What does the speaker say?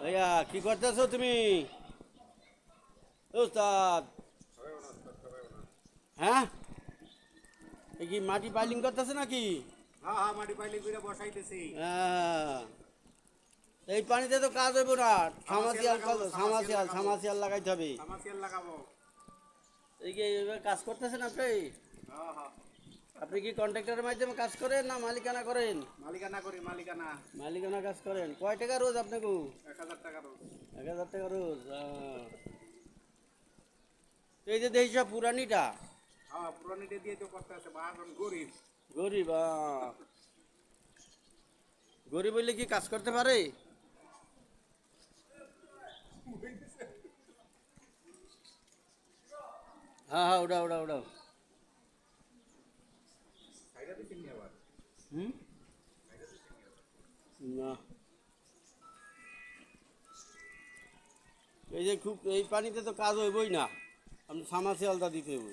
ভাইয়া কি করতেছো তুমি? ওস্তাদ। হ্যাঁ, এই কি মাটি পাইলিং করতেছে নাকি? হ্যাঁ হ্যাঁ, মাটি পাইলিং করে বসাইতেছি। হ্যাঁ, এই পানিতে তো কাজ হইব না। সামাসিয়াল সামাসিয়াল লাগাবো, সামাসিয়াল সামাসিয়াল লাগাবো। সামাসিয়াল লাগাইতে হবে। সামাসিয়াল লাগাবো। এই কি এইভাবে কাজ করতেছেন আপনি? হ্যাঁ হ্যাঁ, আপনি কি কন্ট্রাক্টরের মাধ্যমে কাজ করেন না মালিকানা করেন? মালিকানা করি, মালিকানা। মালিকানা কাজ করেন। কয় টাকা রোজ আপনাকে? 1000 টাকা রোজ। 1000 টাকা রোজ। তো এই যে দেখি সব পুরানিটা হ্যাঁ, পুরানিটা দিয়ে তো করতে আছে, বাহাদুর গরিব। গরিব। গরিব হইলে কি কাজ করতে পারে? হ্যাঁ হ্যাঁ, ওটা ওটা ওটা। সাইডা দিচ্ছেন নি আবার? হুম, না, এই যে খুব এই পানিতে তো কাজ হইবই না, আপনি সামাসিয়ালটা দিতে হইব।